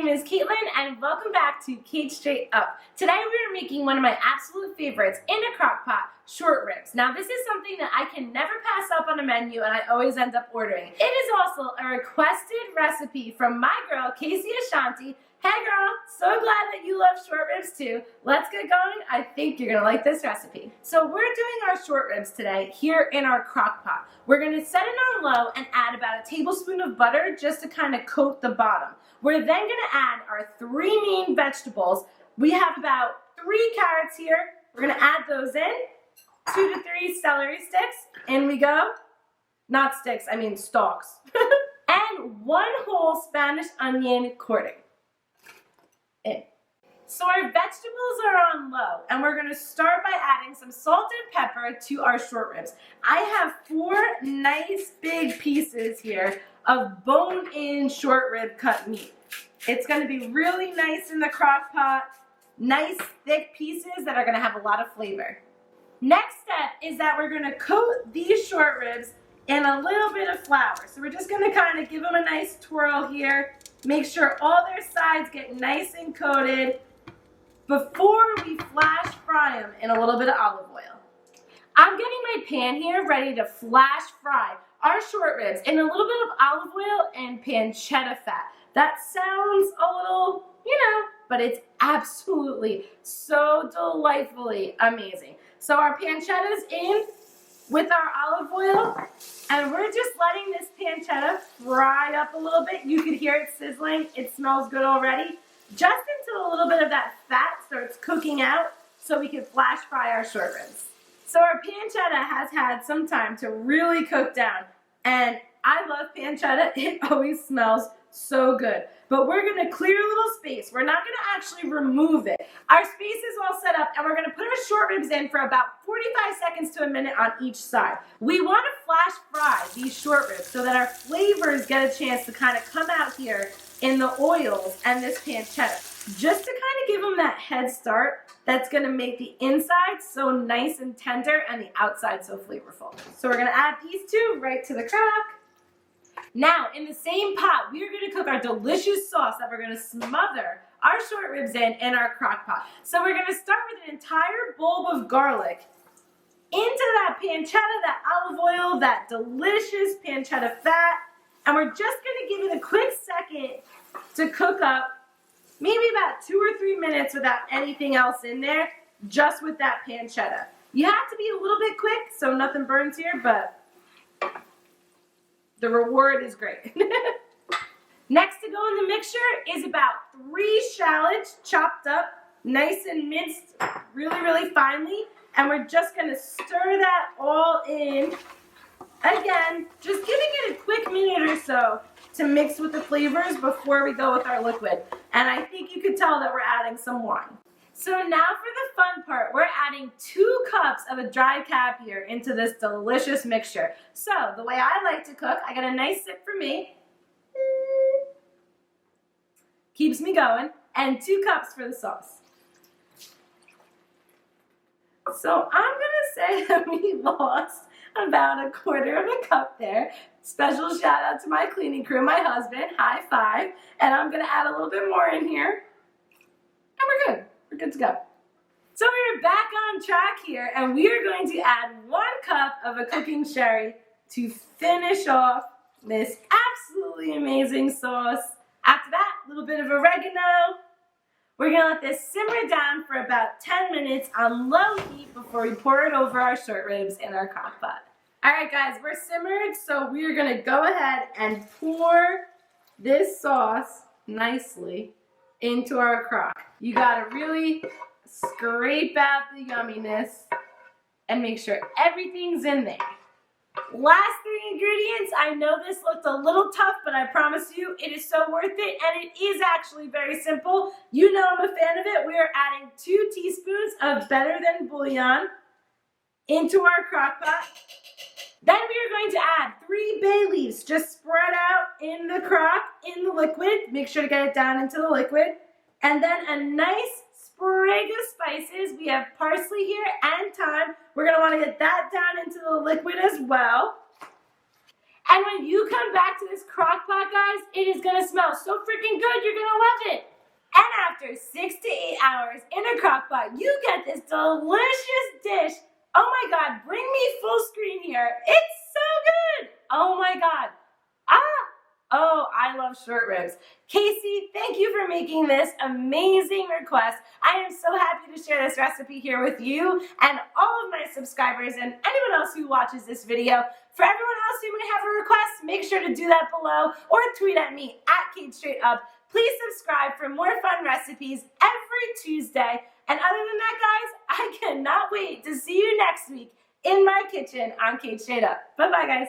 name is Caitlin and welcome back to Cait Xo. Today we are making one of my absolute favorites in a crock pot, short ribs. Now this is something that I can never pass up on a menu and I always end up ordering. It is also a requested recipe from my girl, Cait Xo. Hey girl, so glad that you love short ribs too. Let's get going. I think you're gonna like this recipe. So we're doing our short ribs today here in our crock pot. We're gonna set it on low and add about a tablespoon of butter just to kind of coat the bottom. We're then gonna add our 3 main vegetables. We have about 3 carrots here. We're gonna add those in. 2 to 3 celery sticks. In we go. Not sticks, I mean stalks. And 1 whole Spanish onion quartered. So our vegetables are on low and we're going to start by adding some salt and pepper to our short ribs. I have 4 nice big pieces here of bone-in short rib cut meat. It's going to be really nice in the crock pot, nice thick pieces that are going to have a lot of flavor. Next step is that we're going to coat these short ribs in a little bit of flour. So we're just going to kind of give them a nice twirl here. Make sure all their sides get nice and coated before we flash fry them in a little bit of olive oil. I'm getting my pan here ready to flash fry our short ribs in a little bit of olive oil and pancetta fat. That sounds a little, but it's absolutely so delightfully amazing. So our pancetta's in with our olive oil, and we're just letting this pancetta fry up a little bit. You can hear it sizzling. It smells good already. Just until a little bit of that fat starts cooking out so we can flash fry our short ribs. So our pancetta has had some time to really cook down, and I love pancetta. It always smells so good. But we're going to clear a little space. We're not going to actually remove it. Our space is all set up, and we're going to put our short ribs in for about 45 seconds to a minute on each side. We want to flash fry these short ribs so that our flavors get a chance to kind of come out here in the oils and this pancetta. Just to kind of give them that head start that's going to make the inside so nice and tender and the outside so flavorful. So we're going to add these 2 right to the crock. Now, in the same pot, we are going to cook our delicious sauce that we're going to smother our short ribs in our crock pot. So we're going to start with an entire bulb of garlic into that pancetta, that olive oil, that delicious pancetta fat, and we're just going to give it a quick second to cook up, maybe about 2 or 3 minutes without anything else in there, just with that pancetta. You have to be a little bit quick so nothing burns here, but the reward is great. Next to go in the mixture is about 3 shallots chopped up, nice and minced, really, really finely. And we're just going to stir that all in. Again, just giving it a quick minute or so to mix with the flavors before we go with our liquid. And I think you can tell that we're adding some wine. So now for the fun part, we're adding 2 cups of a dry cap here into this delicious mixture. So the way I like to cook, I got a nice sip for me. Keeps me going. And 2 cups for the sauce. So I'm going to say that we lost about 1/4 of a cup there. Special shout out to my cleaning crew, my husband, high five. And I'm going to add a little bit more in here. And we're good. We're good to go. So we're back on track here, and we are going to add 1 cup of a cooking sherry to finish off this absolutely amazing sauce. After that, a little bit of oregano. We're going to let this simmer down for about 10 minutes on low heat before we pour it over our short ribs in our crock pot. Alright guys, we're simmered, so we are going to go ahead and pour this sauce nicely into our crock. You got to really scrape out the yumminess and make sure everything's in there. Last 3 ingredients. I know this looked a little tough, but I promise you it is so worth it, and it is actually very simple. You know I'm a fan of it. We are adding 2 teaspoons of better than bouillon into our crock pot. Then we are going to add 3 bay leaves, just spread out in the crock, in the liquid. Make sure to get it down into the liquid. And then a nice sprig of spices. We have parsley here and thyme. We're going to want to get that down into the liquid as well. And when you come back to this crock pot, guys, it is gonna smell so freaking good, you're gonna love it. And after 6 to 8 hours in a crock pot, you get this delicious dish. Oh my God, bring me full screen here. It's so good. Oh my God. Oh, I love short ribs. Casey, thank you for making this amazing request. I am so happy to share this recipe here with you and all of my subscribers and anyone else who watches this video. For everyone else who may have a request, make sure to do that below or tweet at me at @CaitStraightUp. Please subscribe for more fun recipes every Tuesday. And other than that, guys, I cannot wait to see you next week in my kitchen on Cait Straight Up. Bye-bye, guys.